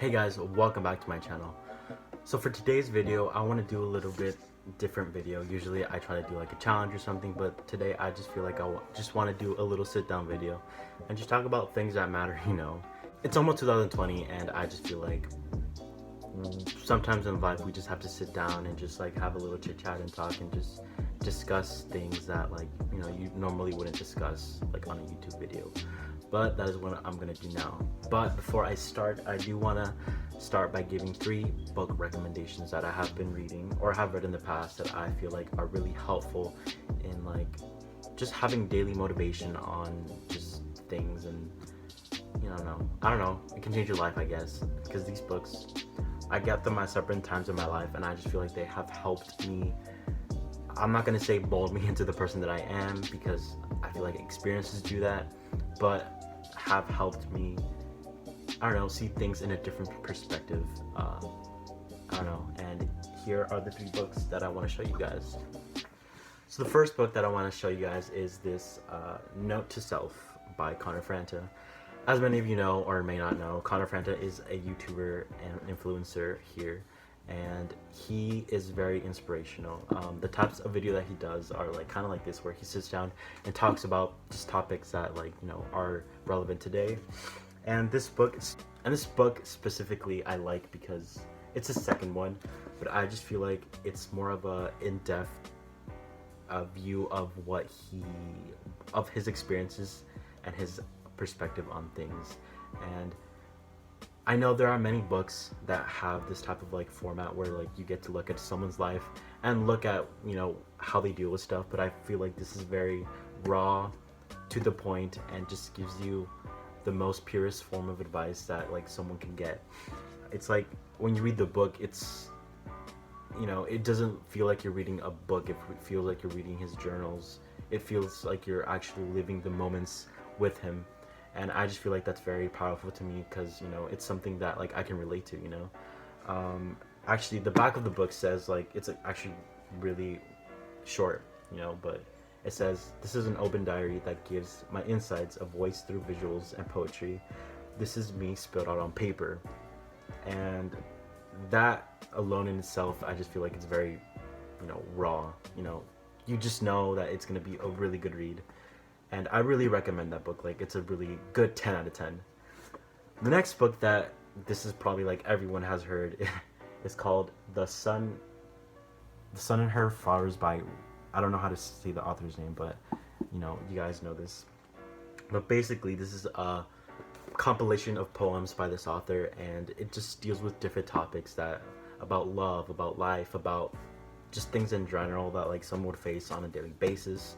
Hey guys, welcome back to my channel. So for today's video, I want to do a little bit different video. Usually I try to do like a challenge or something, but today I just feel like I just want to do a little sit down video and just talk about things that matter, you know. It's almost 2020 and I just feel like sometimes in life we just have to sit down and just like have a little chit chat and talk and just discuss things that, like, you know, you normally wouldn't discuss like on a YouTube video. But that is what I'm gonna do now. But before I start, I do wanna start by giving 3 book recommendations that I have been reading or have read in the past that I feel like are really helpful in like just having daily motivation on just things. And I don't know, it can change your life, I guess, because these books, I get them at separate times in my life and I just feel like they have helped me. I'm not gonna say mold me into the person that I am, because I feel like experiences do that, but have helped me, I don't know, see things in a different perspective. I don't know, and here are the 3 books that I want to show you guys. So the first book that I want to show you guys is this Note to Self by Connor Franta. As many of you know or may not know, Connor Franta is a YouTuber and influencer here, and he is very inspirational. The types of video that he does are like kind of like this, where he sits down and talks about just topics that, like, you know, are relevant today. And this book specifically I like because it's a second one, but I just feel like it's more of a in-depth view of his experiences and his perspective on things. And I know there are many books that have this type of like format where like you get to look at someone's life and look at, you know, how they deal with stuff, but I feel like this is very raw, to the point, and just gives you the most purest form of advice that like someone can get. It's like when you read the book, it's, you know, it doesn't feel like you're reading a book, it feels like you're reading his journals. It feels like you're actually living the moments with him. And I just feel like that's very powerful to me because, you know, it's something that like I can relate to, you know. Actually, the back of the book says, like, it's actually really short, you know, but it says, "This is an open diary that gives my insights a voice through visuals and poetry. This is me spilled out on paper." And that alone in itself, I just feel like it's very, you know, raw. You know, you just know that it's gonna be a really good read. And I really recommend that book. Like, it's a really good 10 out of 10. The next book that this is probably like everyone has heard is called The Sun and Her Flowers by, I don't know how to say the author's name, but you know, you guys know this. But basically, this is a compilation of poems by this author, and it just deals with different topics that about love, about life, about just things in general that like someone would face on a daily basis.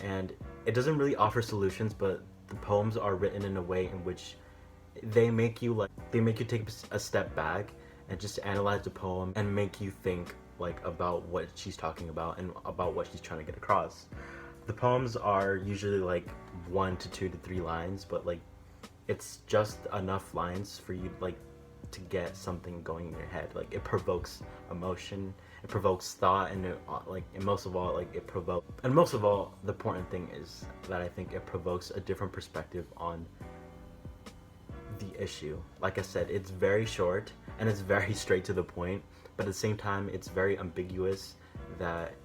And it doesn't really offer solutions, but the poems are written in a way in which they make you take a step back and just analyze the poem and make you think like about what she's talking about and about what she's trying to get across. The poems are usually like 1 to 2 to 3 lines, but like it's just enough lines for you like to get something going in your head. Like, it provokes emotion, it provokes thought, and most of all, the important thing is that I think it provokes a different perspective on the issue. Like I said, it's very short and it's very straight to the point, but at the same time it's very ambiguous, that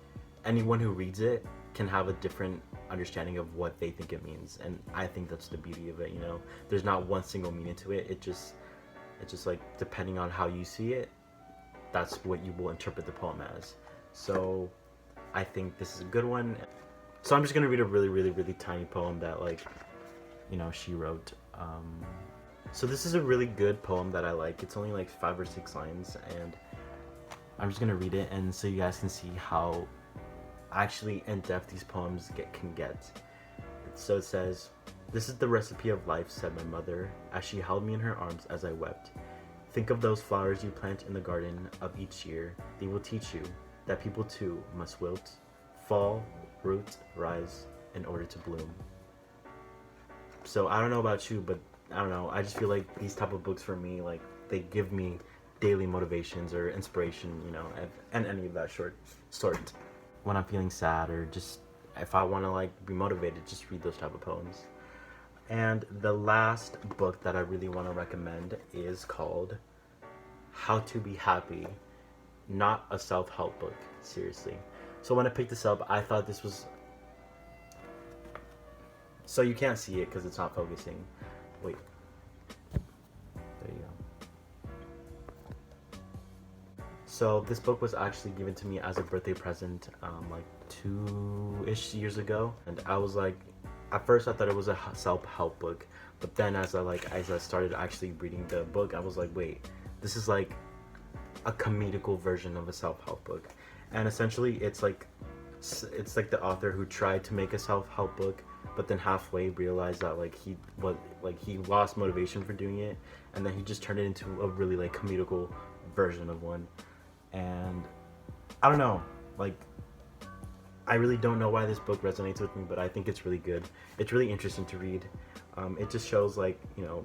anyone who reads it can have a different understanding of what they think it means. And I think that's the beauty of it, you know. There's not one single meaning to it. It's just like, depending on how you see it, that's what you will interpret the poem as. So I think this is a good one. So I'm just gonna read a really, really, really tiny poem that, like, you know, she wrote. So this is a really good poem that I like. It's only like 5 or 6 lines, and I'm just gonna read it and so you guys can see how actually in-depth these poems can get. So it says, "This is the recipe of life," said my mother, as she held me in her arms as I wept. "Think of those flowers you plant in the garden of each year. They will teach you that people too must wilt, fall, root, rise, in order to bloom." So I don't know about you, but I don't know, I just feel like these type of books for me, like, they give me daily motivations or inspiration, you know, and any of that sort. When I'm feeling sad, or just if I want to like be motivated, just read those type of poems. And the last book that I really want to recommend is called How to Be Happy, not a self-help book, seriously. So when I picked this up, I thought this was, so you can't see it because it's not focusing. Wait, there you go. So this book was actually given to me as a birthday present like 2-ish years ago, and I was like, at first I thought it was a self-help book, but then as I started actually reading the book, I was like, wait, this is like a comedical version of a self-help book. And essentially it's like the author who tried to make a self-help book, but then halfway realized that he lost motivation for doing it, and then he just turned it into a really like comedical version of one. And I don't know, like, I really don't know why this book resonates with me, but I think it's really good. It's really interesting to read. It just shows, like, you know,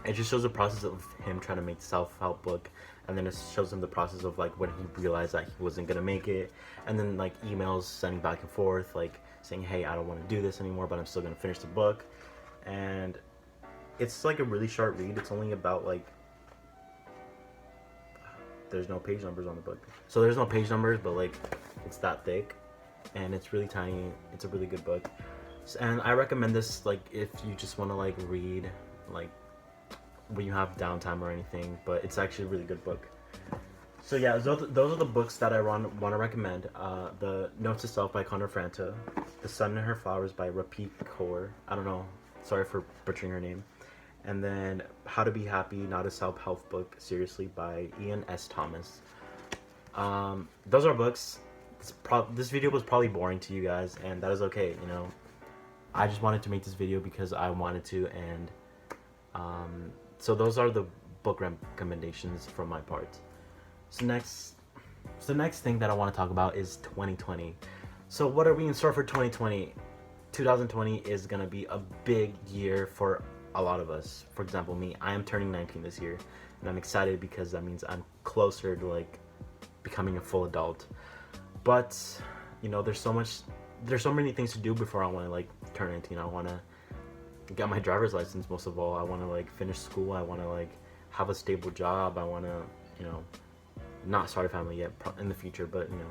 it just shows the process of him trying to make the self-help book, and then it shows him the process of like when he realized that he wasn't gonna make it, and then like emails sending back and forth, like saying, hey, I don't want to do this anymore, but I'm still gonna finish the book. And it's like a really short read. It's only about like, there's no page numbers on the book, so there's no page numbers, but like it's that thick, and it's really tiny. It's a really good book, and I recommend this like if you just want to like read like when you have downtime or anything, but it's actually a really good book. So yeah, those are the books that I want to recommend. The Notes to Self by Connor Franta, The Sun and Her Flowers by Rapik Kaur, I don't know, sorry for butchering her name, and then How to Be Happy, Not a Self-Help Book, seriously, by Ian S. Thomas. Those are books. This video was probably boring to you guys, and that is okay, you know. I just wanted to make this video because I wanted to, and so those are the book recommendations from my part. So the next thing that I want to talk about is 2020. So what are we in store for 2020? 2020 is gonna be a big year for a lot of us. For example, me, I am turning 19 this year, and I'm excited because that means I'm closer to like becoming a full adult. But you know, there's so many things to do before I want to like turn 19. I want to get my driver's license. Most of all, I want to like finish school. I want to like have a stable job. I want to, you know, not start a family yet in the future, but you know,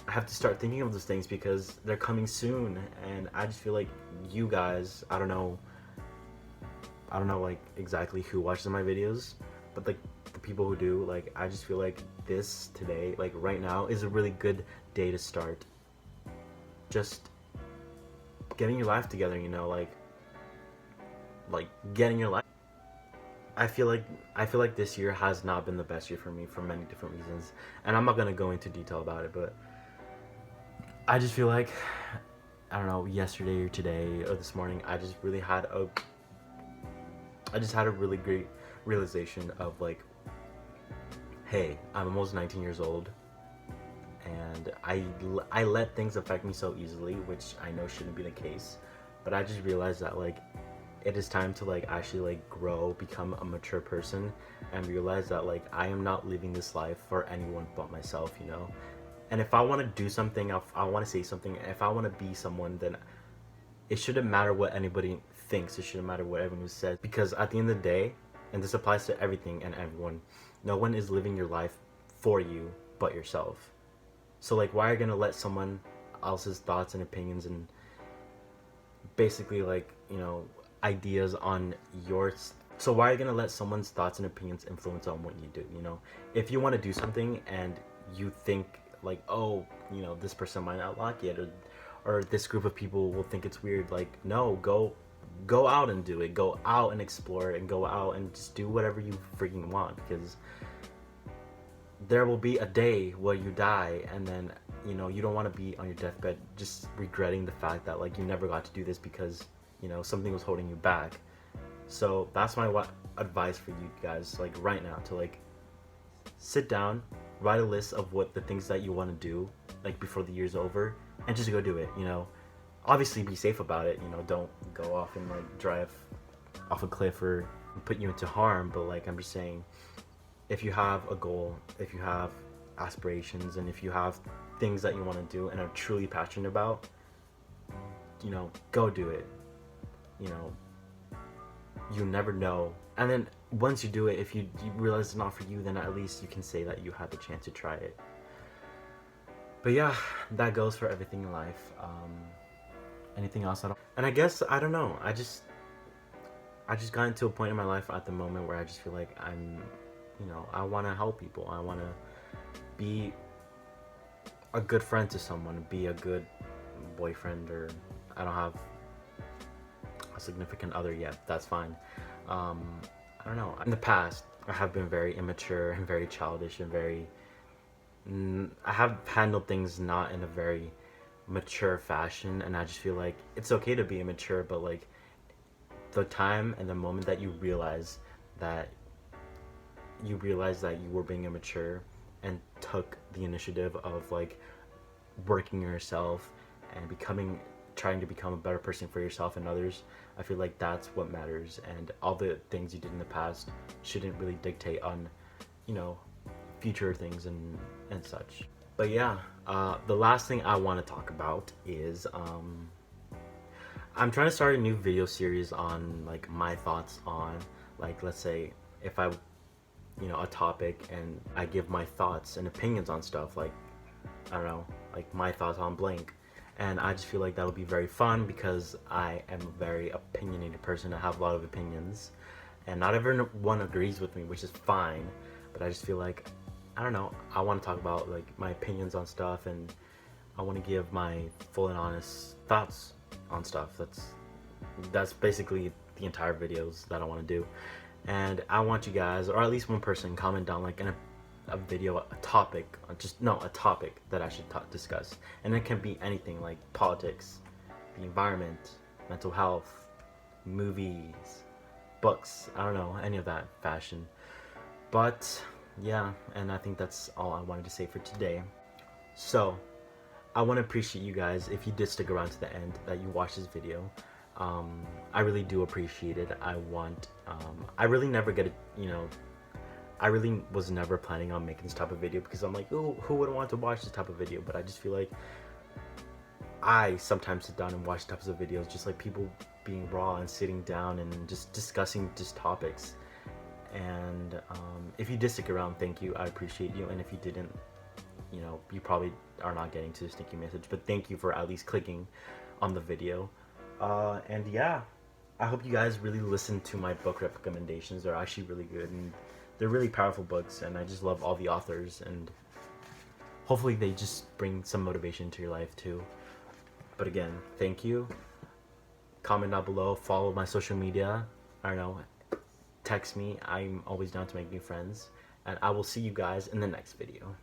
I have to start thinking of those things because they're coming soon. And I just feel like you guys, I don't know like exactly who watches my videos, but like the people who do, like, I just feel like this today, like right now, is a really good day to start just getting your life together, you know, like getting your life. I feel like this year has not been the best year for me for many different reasons, and I'm not gonna go into detail about it, but I just feel like, I don't know, yesterday or today or this morning, I just had a really great realization of like, hey, I'm almost 19 years old, and I let things affect me so easily, which I know shouldn't be the case, but I just realized that like it is time to like actually like grow, become a mature person, and realize that like I am not living this life for anyone but myself, you know. And if I want to do something, if I want to say something, if I want to be someone, then it shouldn't matter what anybody thinks. It shouldn't matter what everyone says, because at the end of the day, and this applies to everything and everyone, no one is living your life for you but yourself. So like, why are you gonna let someone else's thoughts and opinions and basically like, you know, ideas on yours? So why are you gonna let someone's thoughts and opinions influence on what you do? You know, if you want to do something and you think like, oh, you know, this person might not like it, or this group of people will think it's weird, like, no, go out and do it. Go out and explore it, and go out and just do whatever you freaking want, because there will be a day where you die, and then, you know, you don't want to be on your deathbed just regretting the fact that like you never got to do this because, you know, something was holding you back. So that's my advice for you guys, like right now, to like sit down, write a list of what the things that you want to do like before the year's over, and just go do it, you know. Obviously be safe about it, you know, don't go off and like drive off a cliff or put you into harm, but like I'm just saying, if you have a goal, if you have aspirations, and if you have things that you want to do and are truly passionate about, you know, go do it. you know, you never know. And then once you do it, if you realize it's not for you, then at least you can say that you had the chance to try it. But yeah, that goes for everything in life. Anything else? And I guess, I don't know, I just got into a point in my life at the moment where I just feel like I want to help people. I want to be a good friend to someone, be a good boyfriend, or I don't have a significant other yet. That's fine. I don't know. In the past, I have been very immature and very childish and I have handled things not in a very mature fashion, and I just feel like it's okay to be immature, but like the time and the moment that you realize that you were being immature and took the initiative of like working yourself and trying to become a better person for yourself and others, I feel like that's what matters. And all the things you did in the past shouldn't really dictate on, you know, future things and such. But yeah, the last thing I want to talk about is I'm trying to start a new video series on like my thoughts on, like, let's say if I, you know, a topic and I give my thoughts and opinions on stuff, like, I don't know, like my thoughts on blank. And I just feel like that'll be very fun because I am a very opinionated person. I have a lot of opinions and not everyone agrees with me, which is fine, but I just feel like, I don't know, I want to talk about like my opinions on stuff, and I want to give my full and honest thoughts on stuff. That's basically the entire videos that I want to do. And I want you guys, or at least one person, comment down like a video, a topic, a topic that I should discuss. And it can be anything, like politics, the environment, mental health, movies, books, I don't know, any of that fashion. But yeah, and I think that's all I wanted to say for today. So I want to appreciate you guys if you did stick around to the end, that you watched this video. I really do appreciate it. I really never get it, you know, I really was never planning on making this type of video because I'm like, oh, who would want to watch this type of video? But I just feel like I sometimes sit down and watch types of videos, just like people being raw and sitting down and just discussing just topics. And if you did stick around, thank you, I appreciate you. And if you didn't, you know, you probably are not getting to the sneaky message, but thank you for at least clicking on the video. And yeah, I hope you guys really listen to my book recommendations. They're actually really good, and they're really powerful books, and I just love all the authors, and hopefully they just bring some motivation to your life too. But again, thank you. Comment down below, follow my social media, I don't know, text me, I'm always down to make new friends, and I will see you guys in the next video.